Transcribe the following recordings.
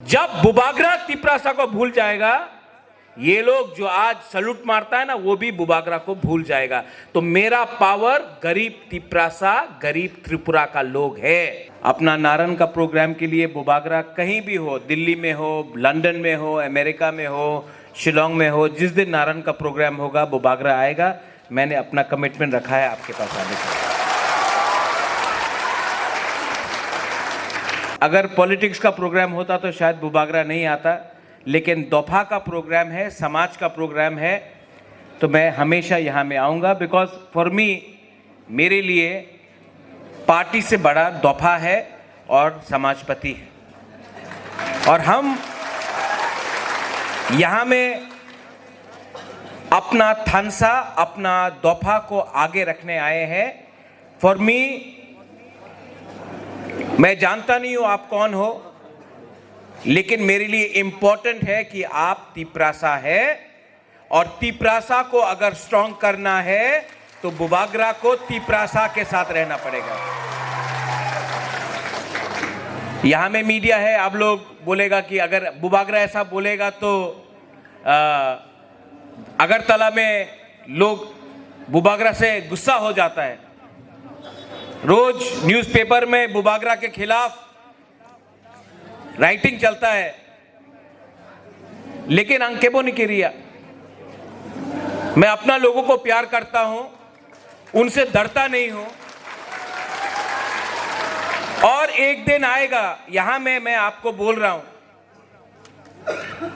जब बुबागरा तिपरासा को भूल जाएगा, ये लोग जो आज सलूट मारता है ना, वो भी बुबागरा को भूल जाएगा। तो मेरा पावर गरीब तिपरासा, गरीब त्रिपुरा का लोग है। अपना नारन का प्रोग्राम के लिए बुबागरा कहीं भी हो, दिल्ली में हो, लंदन में हो, अमेरिका में हो, शिलोंग में हो, जिस दिन नारन का प्रोग्राम होगा बुबागरा आएगा। मैंने अपना कमिटमेंट रखा है आपके पास आने का। अगर पॉलिटिक्स का प्रोग्राम होता तो शायद बुबागरा नहीं आता, लेकिन दोफा का प्रोग्राम है, समाज का प्रोग्राम है, तो मैं हमेशा यहाँ में आऊँगा। बिकॉज फॉर मी, मेरे लिए पार्टी से बड़ा दोफा है और समाजपति है। और हम यहाँ में अपना थानसा, अपना दोफा को आगे रखने आए हैं। फॉर मी, मैं जानता नहीं हूं आप कौन हो, लेकिन मेरे लिए इंपॉर्टेंट है कि आप तिपरासा है, और तिपरासा को अगर स्ट्रांग करना है तो बुबागरा को तिपरासा के साथ रहना पड़ेगा। यहां में मीडिया है, आप लोग बोलेगा कि अगर बुबागरा ऐसा बोलेगा तो अगरतला में लोग बुबागरा से गुस्सा हो जाता है। रोज न्यूज़पेपर में बुबागरा के खिलाफ राइटिंग चलता है, लेकिन अंकेबो निकेरिया, मैं अपना लोगों को प्यार करता हूं, उनसे डरता नहीं हूं। और एक दिन आएगा, यहां में मैं आपको बोल रहा हूं,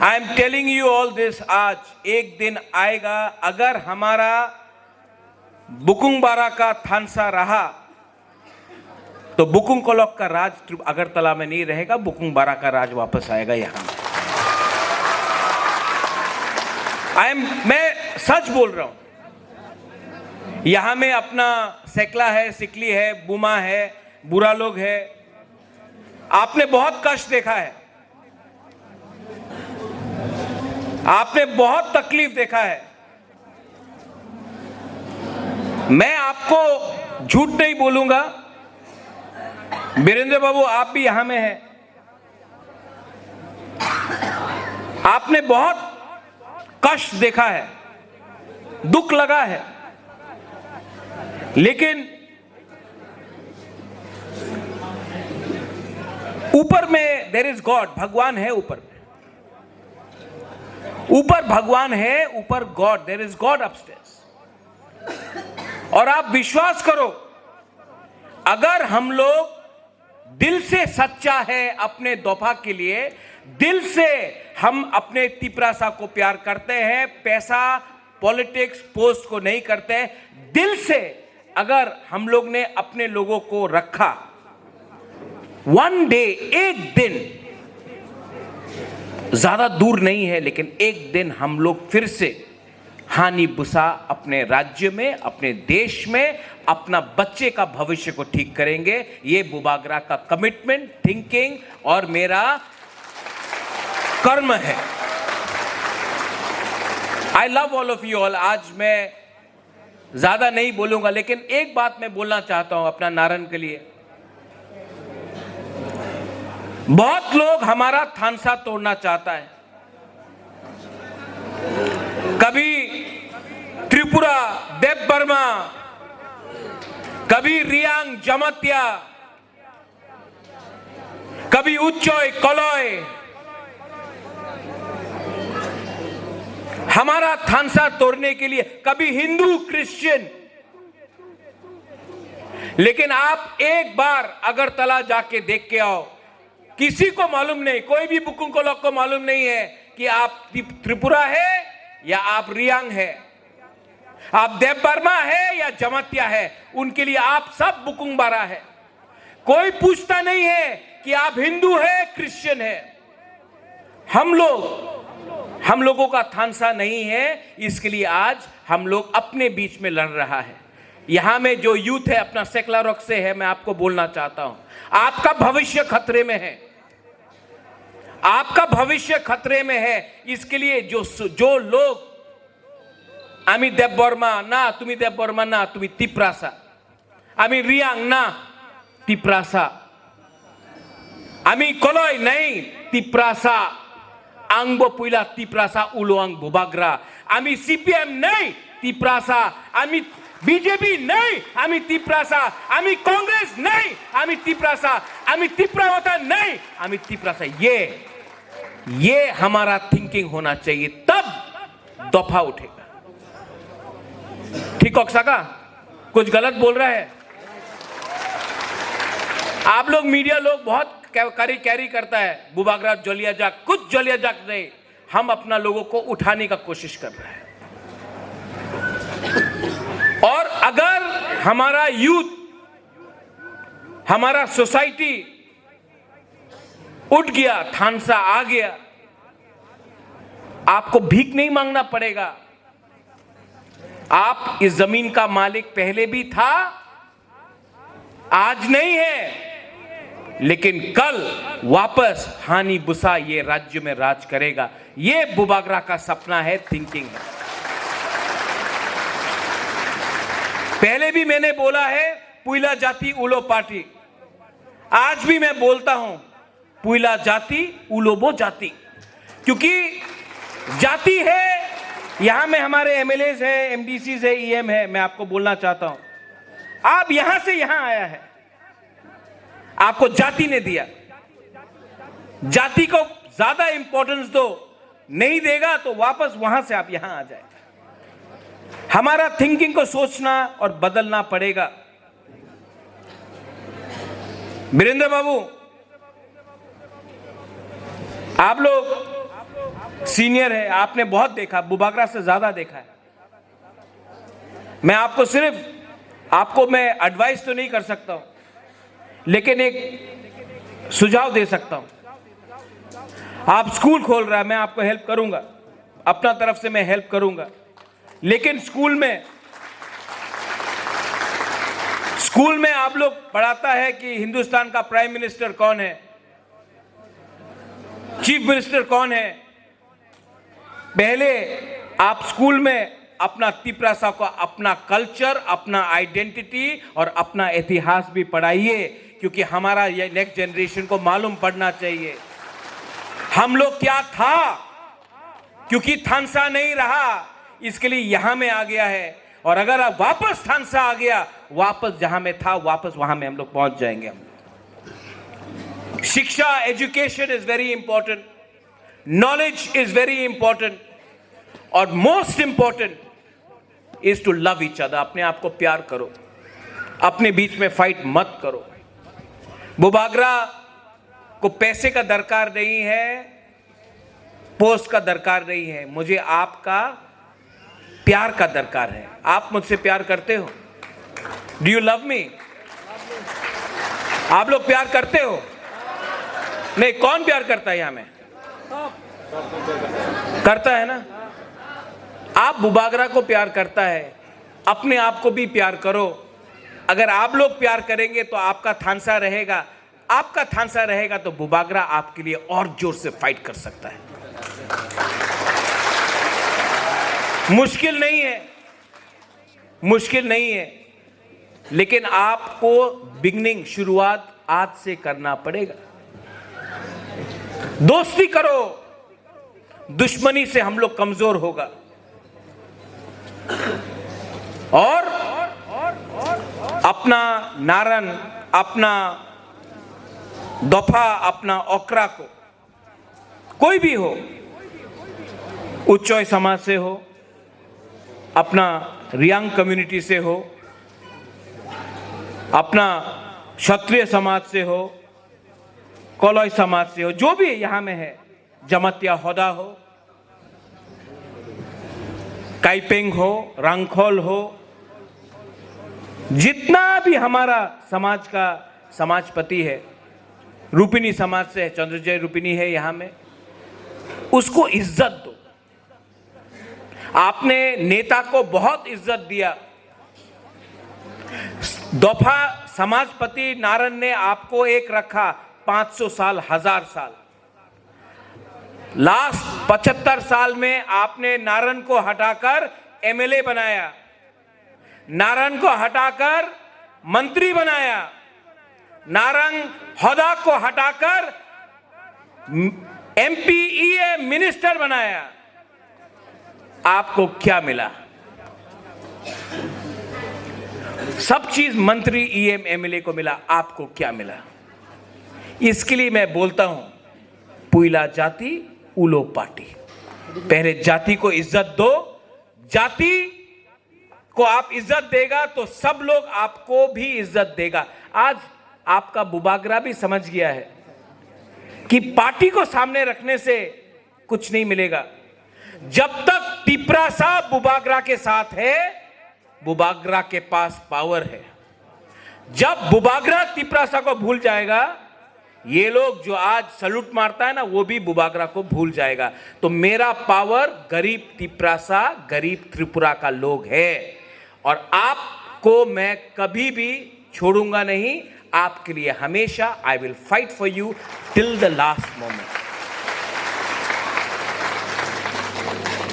I am telling you all this, आज एक दिन आएगा, अगर हमारा बुकुंगबारा का थानसा रहा तो बुकुंग कोलक का राज अगरतला में नहीं रहेगा, बुकुंगबारा का राज वापस आएगा यहां। मैं सच बोल रहा हूं। यहां में अपना सेकला है, सिकली है, बुमा है, बुरा लोग है। आपने बहुत कष्ट देखा है, आपने बहुत तकलीफ देखा है। मैं आपको झूठ नहीं बोलूंगा, वीरेंद्र बाबू आप भी यहां में हैं, आपने बहुत कष्ट देखा है, दुख लगा है, लेकिन ऊपर में देयर इज गॉड, भगवान है ऊपर में, ऊपर भगवान है, ऊपर God, there is God upstairs. और आप विश्वास करो, अगर हम लोग दिल से सच्चा है अपने दोफा के लिए, दिल से हम अपने तिपरासा को प्यार करते हैं, पैसा, पॉलिटिक्स, पोस्ट को नहीं करते, दिल से अगर हम लोग ने अपने लोगों को रखा, वन डे, एक दिन, ज्यादा दूर नहीं है, लेकिन एक दिन हम लोग फिर से हानि बुसा अपने राज्य में, अपने देश में, अपना बच्चे का भविष्य को ठीक करेंगे। ये बुबागरा का कमिटमेंट, थिंकिंग और मेरा कर्म है। I love all of you all. आज मैं ज्यादा नहीं बोलूंगा, लेकिन एक बात मैं बोलना चाहता हूं अपना नारन के लिए। बहुत लोग हमारा थानसा तोड़ना चाहता है, कभी त्रिपुरा, देव बर्मा, कभी रियांग, जमतिया, कभी उच्चोय, कलोय, हमारा थानसा तोड़ने के लिए, कभी हिंदू, क्रिश्चियन। लेकिन आप एक बार अगरतला जाके देख के आओ, किसी को मालूम नहीं, कोई भी बुकुंग कोलक को मालूम नहीं है कि आप त्रिपुरा है या आप रियांग है, आप देव बर्मा है या जमतिया है। उनके लिए आप सब बुकुंगबारा है। कोई पूछता नहीं है कि आप हिंदू है, क्रिश्चियन है। हम लोगों का थानसा नहीं है, इसके लिए आज हम लोग अपने बीच में लड़ रहा है। यहां में जो यूथ है, अपना सेकला रॉक से है, मैं आपको बोलना चाहता हूं, आपका भविष्य खतरे में है, आपका भविष्य खतरे में है। इसके लिए जो लोग आमी देव बर्मा ना, तुम्हें देव बर्मा ना, तुम्हें तिपरासा, आमी रियांग ना, Tiprasa, Ami koloi nei tiprasa angbo puila tiprasa uloang bubagra. Ami CPM nei tiprasa. Ami BJP नहीं, ami tiprasa. Ami कांग्रेस नहीं, ami tiprasa. Ami tiprawata नहीं, ami tiprasa. ये हमारा थिंकिंग होना चाहिए, तब दफा उठेगा। ठीक होक्सा का कुछ गलत बोल रहा है? आप लोग मीडिया लोग बहुत कैरी करता है, बुबागरा जलिया जाक, कुछ जलिया जाक नहीं। हम अपना लोगों को उठाने का कोशिश कर रहे हैं। और अगर हमारा यूथ, हमारा सोसाइटी उठ गया, थानसा आ गया, आपको भीख नहीं मांगना पड़ेगा। आप इस जमीन का मालिक पहले भी था, आज नहीं है, लेकिन कल वापस हानि बुसा ये राज्य में राज करेगा। ये बुबागरा का सपना है, थिंकिंग है। पहले भी मैंने बोला है पुइला जाति उलो पार्टी, आज भी मैं बोलता हूं पुइला जाति उलोबो जाति, क्योंकि जाति है। यहां में हमारे एमएलए है, एमडीसी है, ईएम है। मैं आपको बोलना चाहता हूं, आप यहां से यहां आया है, आपको जाति ने दिया। जाति को ज्यादा इंपॉर्टेंस दो, नहीं देगा तो वापस वहां से आप यहां आ जाए। हमारा थिंकिंग को सोचना और बदलना पड़ेगा। वीरेंद्र बाबू, आप लोग सीनियर है, आपने बहुत देखा, बुबागरा से ज्यादा देखा है। मैं आपको आपको मैं एडवाइस तो नहीं कर सकता हूं, लेकिन एक सुझाव दे सकता हूं। आप स्कूल खोल रहा है, मैं आपको हेल्प करूंगा, अपना तरफ से मैं हेल्प करूंगा। लेकिन स्कूल में आप लोग पढ़ाता है कि हिंदुस्तान का प्राइम मिनिस्टर कौन है, चीफ मिनिस्टर कौन है। पहले आप स्कूल में अपना तिप्रासा को, अपना कल्चर, अपना आइडेंटिटी और अपना इतिहास भी पढ़ाइए, क्योंकि हमारा ये नेक्स्ट जनरेशन को मालूम पड़ना चाहिए हम लोग क्या था। क्योंकि थानसा नहीं रहा, इसके लिए यहां में आ गया है। और अगर आप वापस थानसा आ गया, वापस जहां में था, वापस वहां में हम लोग पहुंच जाएंगे। हम लोग शिक्षा, education is very important, knowledge is very important, और most important is to love each other. अपने आप को प्यार करो, अपने बीच में फाइट मत करो। बुबागरा को पैसे का दरकार नहीं है, पोस्ट का दरकार नहीं है, मुझे आपका प्यार का दरकार है। आप मुझसे प्यार करते हो? Do you love me? आप लोग प्यार करते हो? नहीं, कौन प्यार करता है यहां में? करता है ना? आप बुबागरा को प्यार करता है, अपने आप को भी प्यार करो। अगर आप लोग प्यार करेंगे तो आपका थानसा रहेगा, आपका थानसा रहेगा तो बुबागरा आपके लिए और जोर से फाइट कर सकता है। मुश्किल नहीं है, मुश्किल नहीं है, लेकिन आपको बिगनिंग, शुरुआत आज से करना पड़ेगा। दोस्ती करो, दुश्मनी से हम लोग कमजोर होगा। और अपना नारन, अपना दफा, अपना ओकरा को, कोई भी हो, उच्चोय समाज से हो, अपना रियांग कम्युनिटी से हो, अपना क्षत्रिय समाज से हो, कोलोई समाज से हो, जो भी यहां में है, जमतिया होदा हो, काइपेंग हो, रंगखोल हो, जितना भी हमारा समाज का समाजपति है, रूपिनी समाज से है, चंद्रजय रूपिनी है यहां में, उसको इज्जत दो। आपने नेता को बहुत इज्जत दिया। दफा समाजपति नारन ने आपको एक रखा 500 साल, 1000 साल। लास्ट 75 साल में आपने नारन को हटाकर एमएलए बनाया, नारन को हटाकर मंत्री बनाया, नारंग होदा को हटाकर MPEA मिनिस्टर बनाया। आपको क्या मिला? सब चीज मंत्री EM MLA को मिला, आपको क्या मिला? इसके लिए मैं बोलता हूं, पुइला जाति उलो पार्टी। पहले जाति को इज्जत दो। जाति को आप इज्जत देगा तो सब लोग आपको भी इज्जत देगा। आज आपका बुबागरा भी समझ गया है कि पार्टी को सामने रखने से कुछ नहीं मिलेगा। जब तक तिपरासा बुबागरा के साथ है, बुबागरा के पास पावर है। जब बुबागरा तिपरासा को भूल जाएगा, ये लोग जो आज सलूट मारता है ना, वो भी बुबागरा को भूल जाएगा। तो मेरा पावर गरीब तिपरासा, गरीब त्रिपुरा का लोग है, और आपको मैं कभी भी छोड़ूंगा नहीं। आपके लिए हमेशा I will fight for you till the last moment.